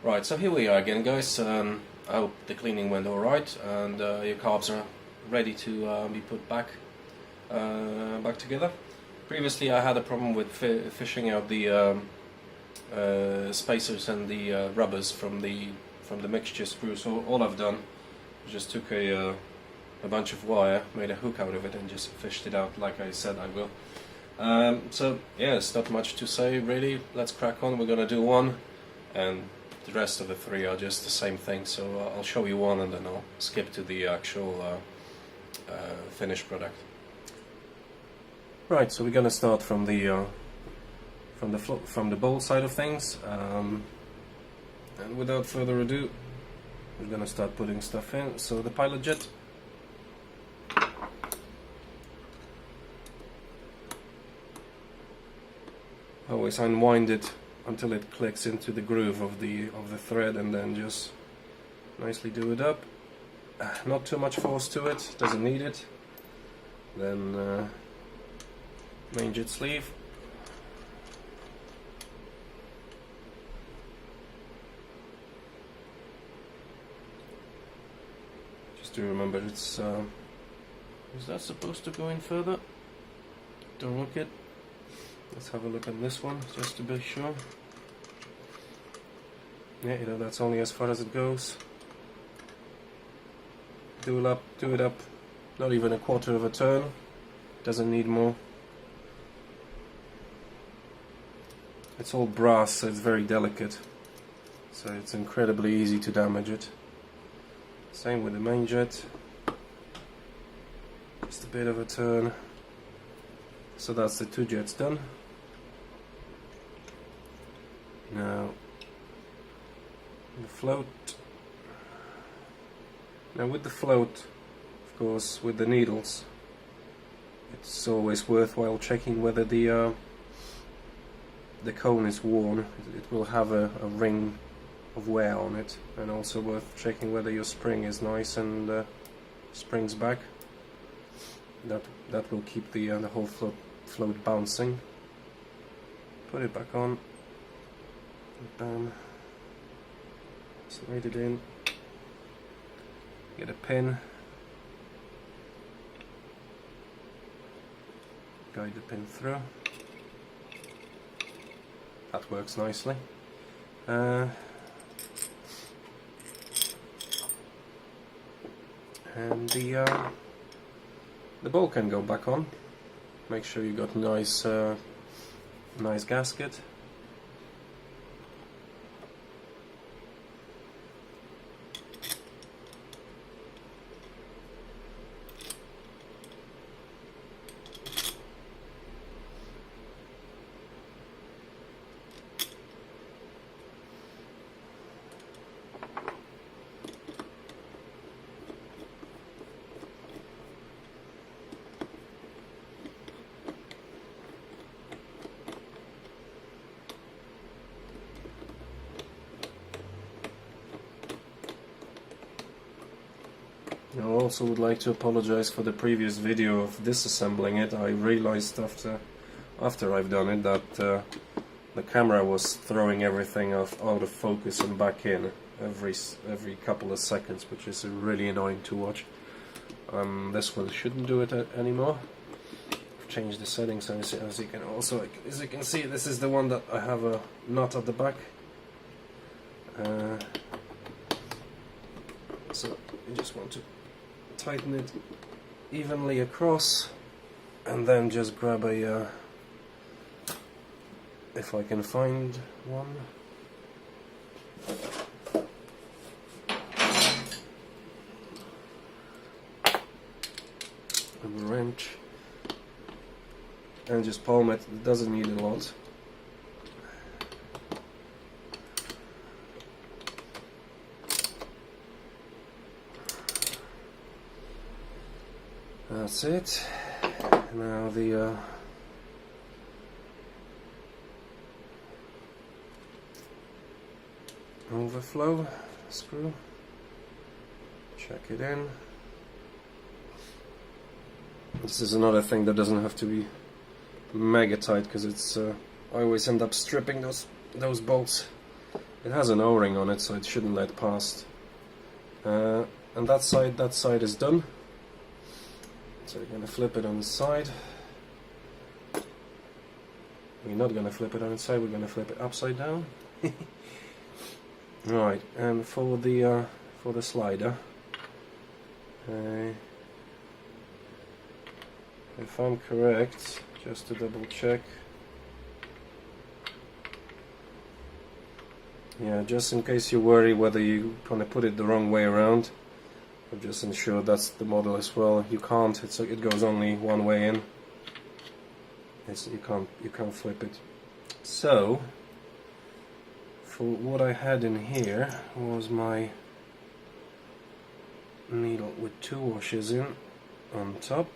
Right, so here we are again, guys. I hope the cleaning went alright and your carbs are ready to be put back together. Previously I had a problem with fishing out the spacers and the rubbers from the mixture screw, so all I've done is just took a bunch of wire, made a hook out of it and just fished it out like I said I will. So yeah, it's not much to say really. Let's crack on. We're gonna do one, and the rest of the three are just the same thing, so I'll show you one and then I'll skip to the actual finished product. Right, so we're gonna start from the bowl side of things, and without further ado, we're gonna start putting stuff in. So the pilot jet. Always unwind it until it clicks into the groove of the thread, and then just nicely do it up. Not too much force to it, doesn't need it. Then main jet sleeve. Just to remember, it's is that supposed to go in further? Don't look it. Let's have a look at this one, just to be sure. Yeah, you know, that's only as far as it goes. Do it up, not even a quarter of a turn. Doesn't need more. It's all brass, so it's very delicate. So it's incredibly easy to damage it. Same with the main jet. Just a bit of a turn. So that's the two jets done. Now the float. Now with the float, of course, with the needles, it's always worthwhile checking whether the cone is worn. It will have a ring of wear on it, and also worth checking whether your spring is nice and springs back. That will keep the whole float bouncing. Put it back on. Bam. Slide it in. Get a pin. Guide the pin through. That works nicely. And the bowl can go back on. Make sure you got nice gasket. I also would like to apologize for the previous video of disassembling it. I realized after I've done it that the camera was throwing everything out of focus and back in every couple of seconds, which is really annoying to watch. This one shouldn't do it anymore. I've changed the settings, as you can see, this is the one that I have a nut at the back. So you just want to tighten it evenly across, and then just grab a if I can find one, a wrench, and just palm it. It doesn't need a lot. That's it. Now the overflow screw. Check it in. This is another thing that doesn't have to be mega tight, because it's I always end up stripping those bolts It has an O-ring on it, so it shouldn't let past. And that side is done. So we're going to flip it on the side. We're not going to flip it on its side, we're going to flip it upside down. Right, and for the slider, if I'm correct, just to double check, yeah, just in case you worry whether you're going to put it the wrong way around, I've just ensured that's the model as well. You can't, it goes only one way in. You can't flip it. So for what I had in here was my needle with 2 washers in on top,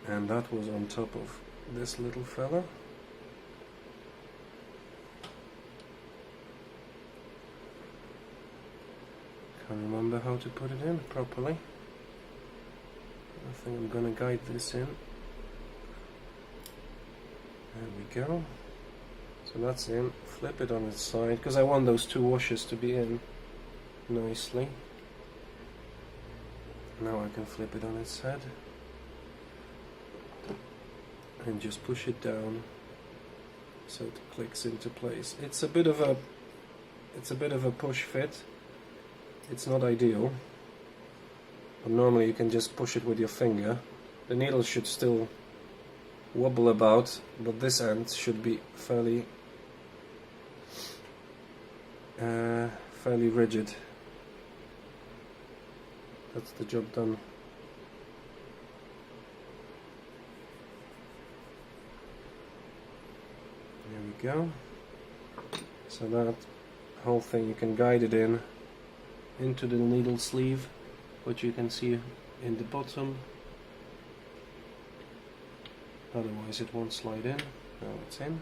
and that was on top of this little fella. Can't remember how to put it in properly. I think I'm gonna guide this in. There we go. So that's in. Flip it on its side, because I want those 2 washers to be in nicely. Now I can flip it on its head and just push it down so it clicks into place. It's a bit of a push fit. It's not ideal, but normally you can just push it with your finger. The needle should still wobble about, but this end should be fairly rigid. That's the job done. There we go. So that whole thing, you can guide it in into the needle sleeve, which you can see in the bottom. Otherwise it won't slide in. Now it's in.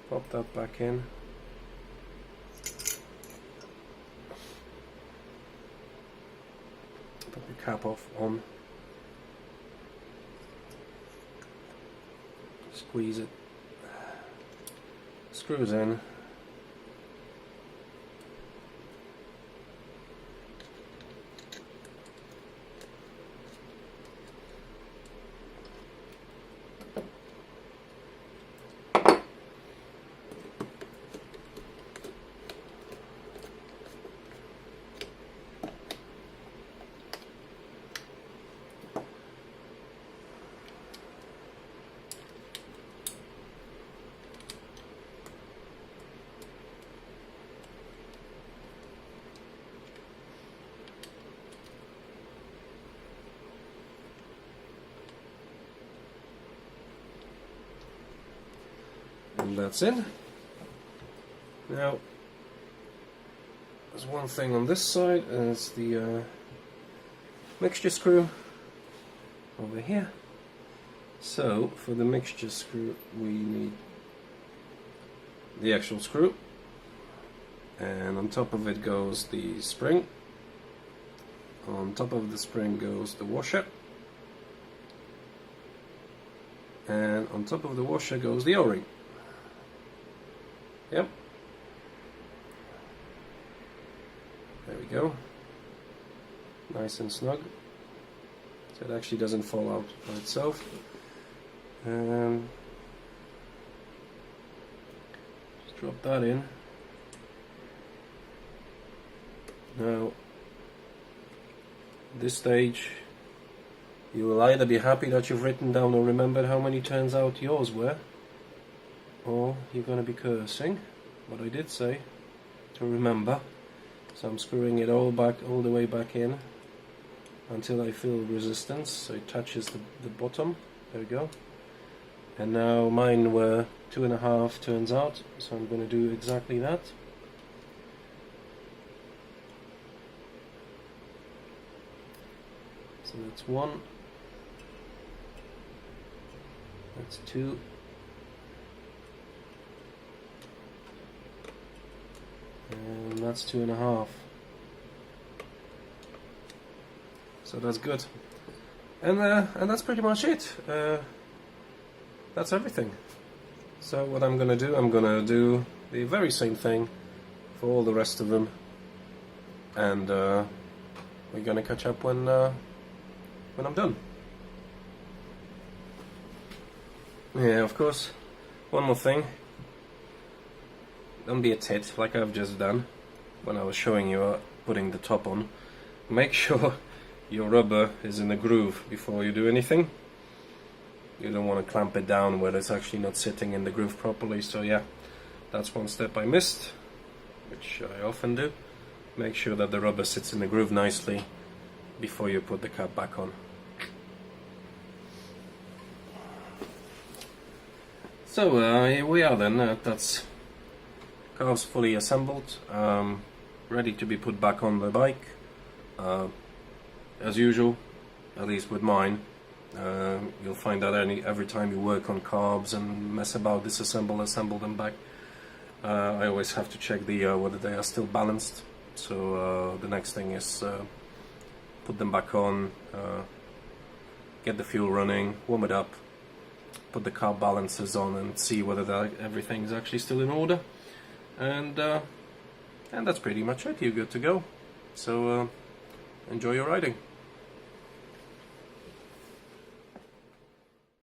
Pop that back in. Put the cap off on. Squeeze it. Screws in. And that's it. Now, there's one thing on this side, and it's the mixture screw over here. So, for the mixture screw, we need the actual screw, and on top of it goes the spring. On top of the spring goes the washer, and on top of the washer goes the O-ring. Yep. There we go. Nice and snug. So it actually doesn't fall out by itself. Just drop that in. Now, at this stage, you will either be happy that you've written down or remembered how many turns out yours were, or you're going to be cursing, but I did say to remember. So I'm screwing it all the way back in until I feel resistance, so it touches the bottom. There we go. And now mine were 2.5 turns out, so I'm going to do exactly that. So that's 1, that's 2, and that's 2.5. So that's good, and that's pretty much it. That's everything. So what I'm gonna do the very same thing for all the rest of them, and we're gonna catch up when I'm done. Yeah, of course, one more thing. Don't be a tit like I've just done when I was showing you putting the top on. Make sure your rubber is in the groove before you do anything. You don't want to clamp it down where it's actually not sitting in the groove properly. So yeah, that's one step I missed, which I often do. Make sure that the rubber sits in the groove nicely before you put the cap back on. So here we are then. That's cars fully assembled, ready to be put back on the bike. As usual, at least with mine, you'll find that every time you work on carbs and mess about, disassemble, assemble them back, I always have to check whether they are still balanced. So the next thing is put them back on, get the fuel running, warm it up, put the carb balancers on, and see whether everything is actually still in order. And that's pretty much it. You're good to go. So enjoy your riding.